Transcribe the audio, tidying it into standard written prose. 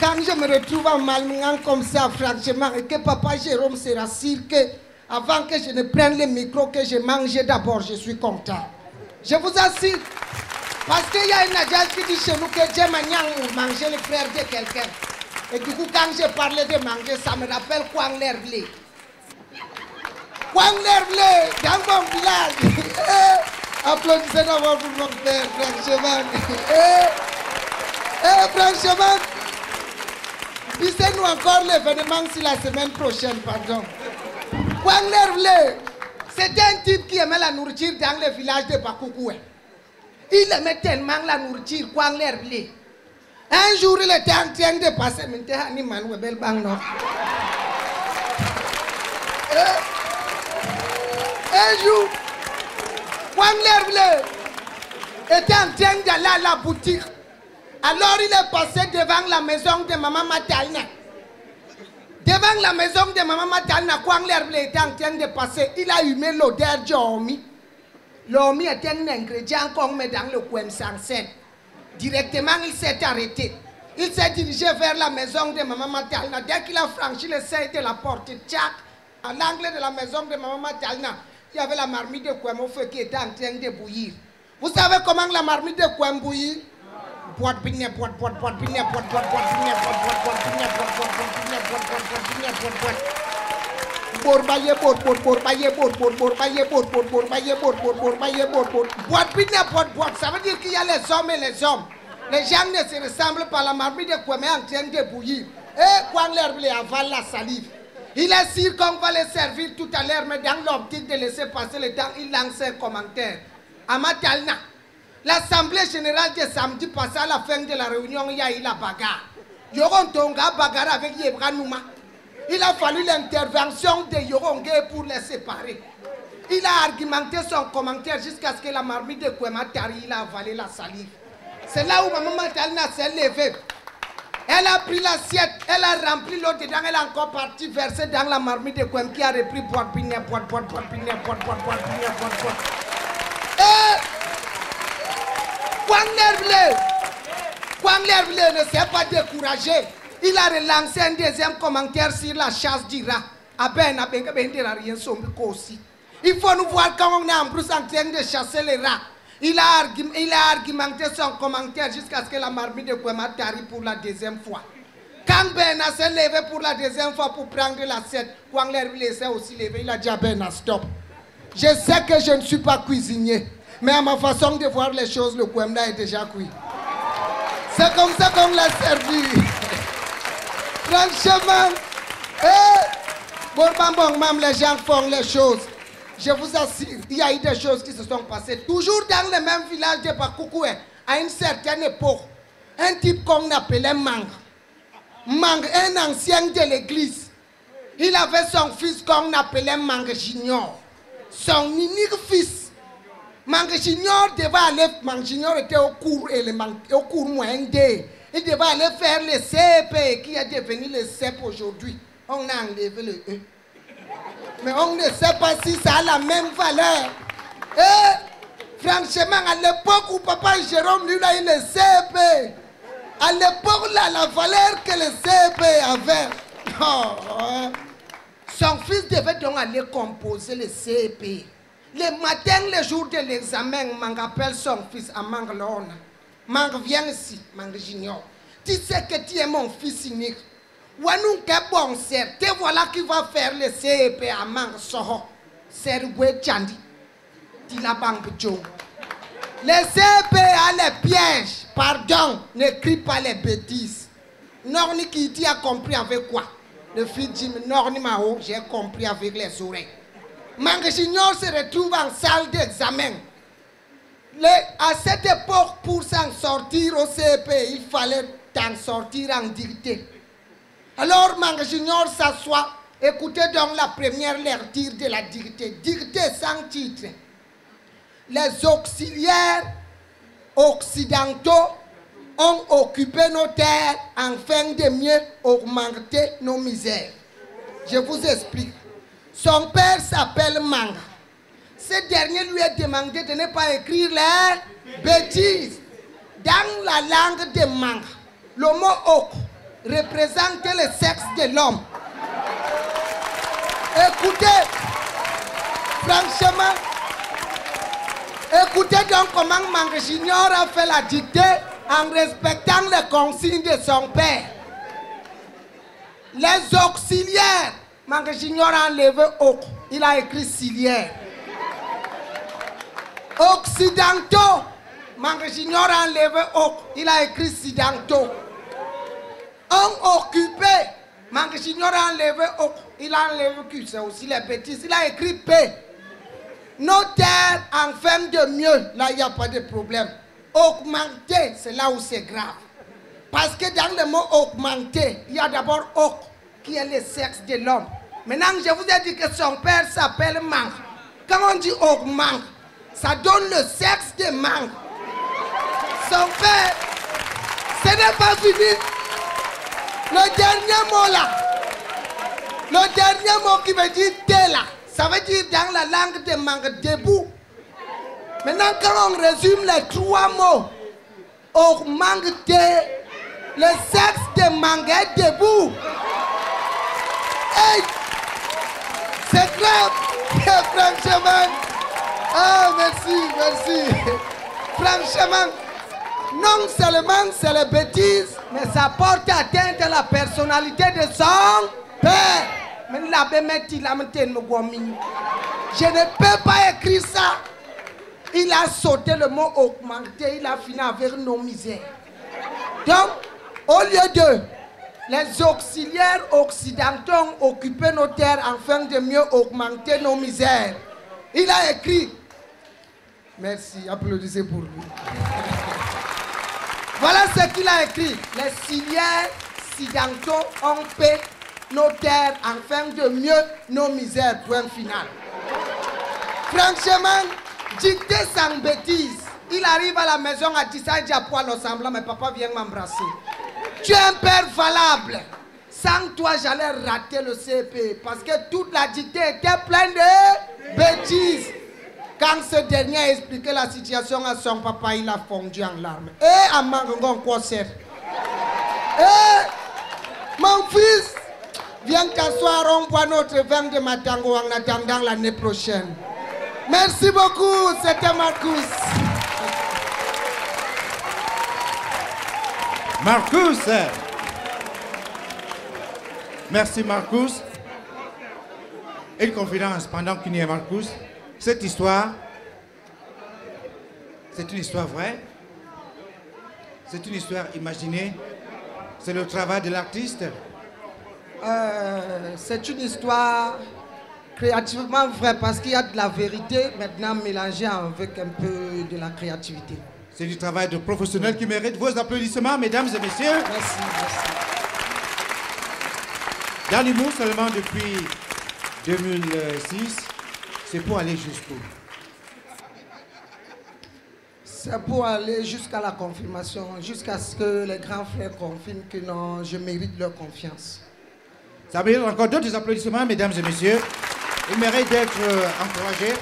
quand je me retrouve en Malmingan comme ça, franchement, et que papa Jérôme se rassure que avant que je ne prenne le micro, que je mange d'abord, je suis content. Je vous assure. Parce qu'il y a une agence qui dit chez nous que Dieu m'a manger le frère de quelqu'un. Et du coup, quand je parlais de manger, ça me rappelle Kwang Lerblé. Kwang Lerblé, dans mon village. Applaudissez d'abord pour mon père, franchement. Franchement, dites-nous encore l'événement si la semaine prochaine, pardon. Kwang Lerblé, c'était un type qui aimait la nourriture dans le village de Bakoukou. Il aimait tellement la nourriture, Kwang Lerblé. Un jour, il était en train de passer, un jour, Kwang Lerblé était en train d'aller à la boutique. Alors il est passé devant la maison de Maman Matalna. Devant la maison de Maman Matalna, Kwang Lerblé était en train de passer. Il a humé l'odeur de l'omi. L'omi est un ingrédient qu'on met dans le coin sans scène. Directement, il s'est arrêté. Il s'est dirigé vers la maison de Maman Matalna. Dès qu'il a franchi le seuil de la porte, tchac, à l'angle de la maison de Maman Matalna, il y avait la marmite de Kouem au feu qui était en train de bouillir. Vous savez comment la marmite de Kouem bouillit? Boîte bigne, boîte bigne, boîte bigne, boîte bigne, boîte bigne, boîte bigne, boîte bigne. Bourbaye, ça veut dire qu'il y a les hommes et les hommes. Les gens ne se ressemblent pas. La marmite de Kouem est en train de bouillir. Et Kwang Lerblé avale la salive. Il est sûr qu'on va les servir tout à l'heure, mais dans l'optique de laisser passer le temps, il lance un commentaire. À Matalna, l'Assemblée générale de samedi passé, à la fin de la réunion, il y a eu la bagarre. Yoron Tonga bagarre avec Yebra Nouma. Il a fallu l'intervention de Yorongue pour les séparer. Il a argumenté son commentaire jusqu'à ce que la marmite de Kouema Tari, il a avalé la salive. C'est là où Maman Matalna s'est levée. Elle a pris l'assiette, elle a rempli l'eau dedans, elle a encore parti verser dans la marmite de Kouem qui a repris boîte bigne, boîte bigne. Et Kwang Lerblé ne s'est pas découragé. Il a relancé un deuxième commentaire sur la chasse du rat. Il faut nous voir quand on est en plus en train de chasser les rats. Il a argumenté son commentaire jusqu'à ce que la marmite de Kouema tarie pour la deuxième fois. Quand Bena s'est levé pour la deuxième fois pour prendre l'assiette, Kwang Lerblé s'est aussi levé. Il a dit à Bena, stop. Je sais que je ne suis pas cuisinier, mais à ma façon de voir les choses, le Kouemna est déjà cuit. C'est comme ça qu'on l'a servi. Franchement, les gens font les choses. Je vous assure, il y a eu des choses qui se sont passées. Toujours dans le même village de Bakoukou, à une certaine époque, un type qu'on appelait Mang, un ancien de l'église, il avait son fils qu'on appelait Mang Junior. Son unique fils. Mang Junior devait aller, Mang Junior était au cours moyen D. Il devait aller faire le CP qui est devenu le CEP aujourd'hui. On a enlevé le E. Mais on ne sait pas si ça a la même valeur. Et franchement, à l'époque où papa Jérôme lui a eu le CP, à l'époque là, la valeur que le CP avait, son fils devait donc aller composer le CP. Le matin, le jour de l'examen, Mang appelle son fils à Manglona. Mang, viens ici, Mang Junior. Tu sais que tu es mon fils unique. Wanou ke bon ser, te voilà qui va faire le CEP à Mang Soho. Sergwe Chandi. Ti la banque Joe. Le CEP a les pièges. Pardon, ne crie pas les bêtises. Norni Kiti a compris avec quoi? Le fils Jim Norni Mao, j'ai compris avec les oreilles. Mang Junior se retrouve en salle d'examen. À cette époque, pour s'en sortir au CEP, il fallait t'en sortir en dictée. Alors Mang Junior s'assoit, écoutez donc la première lecture de la dictée. Dictée sans titre. Les auxiliaires occidentaux ont occupé nos terres afin de mieux augmenter nos misères. Je vous explique. Son père s'appelle Mang. Ce dernier lui a demandé de ne pas écrire les bêtises. Dans la langue de Mang, le mot ok représente le sexe de l'homme. Écoutez, franchement, écoutez donc comment Mange Junior a fait la dictée en respectant les consignes de son père. Les auxiliaires, Mange Junior a enlevé autre, il a écrit ciliaire. Occidentaux, Mange Junior a enlevé autre, il a écrit occidentaux. Homme occupé, Mange Junior a enlevé autre, il a enlevé Q, c'est aussi les bêtises, il a écrit P. Notaire en fin de mieux, là il n'y a pas de problème. Augmenter, c'est là où c'est grave. Parce que dans le mot augmenter, il y a d'abord oc, qui est le sexe de l'homme. Maintenant, je vous ai dit que son père s'appelle Mang. Quand on dit augmente, ça donne le sexe de Mang. Son père, ce n'est pas fini. Le dernier mot là, le dernier mot qui veut dire T là, ça veut dire dans la langue de Mang debout. Maintenant, quand on résume les trois mots, augmenter, le sexe de Mang est debout. Hey, c'est grave, franchement. Ah, merci, merci. Franchement, non seulement c'est la bêtise, mais ça porte atteinte à la personnalité de son père. Je ne peux pas écrire ça. Il a sauté le mot augmenter, il a fini avec nos misères. Donc, au lieu de les auxiliaires occidentaux ont occupé nos terres afin de mieux augmenter nos misères, il a écrit, merci, applaudissez pour lui. Voilà ce qu'il a écrit. Les ciliaires occidentaux ont fait nos terres afin de mieux nos misères. Point final. Franchement, dicté sans bêtise. Il arrive à la maison à Tissa Diapoil au semblant, mais papa vient m'embrasser. Tu es un père valable. Sans toi, j'allais rater le CP parce que toute la dictée était pleine de bêtises. Quand ce dernier a expliqué la situation à son papa, il a fondu en larmes. Et à Mangongon, quoi c'est? Mon fils, viens t'asseoir, on boit notre vin de Matango en attendant l'année prochaine. Merci beaucoup, c'était Marcus. Marcus. Merci Marcus. Une confidence pendant qu'il y a Marcus. Cette histoire, c'est une histoire vraie. C'est une histoire imaginée. C'est le travail de l'artiste. C'est une histoire créativement vraie parce qu'il y a de la vérité maintenant mélangée avec un peu de la créativité. C'est du travail de professionnel qui mérite vos applaudissements, mesdames et messieurs. Merci, merci. Dans l'humour seulement depuis 2006, c'est pour aller jusqu'où? C'est pour aller jusqu'à la confirmation, jusqu'à ce que les grands frères confirment que non, je mérite leur confiance. Ça mérite encore d'autres applaudissements, mesdames et messieurs. Ils méritent d'être encouragés.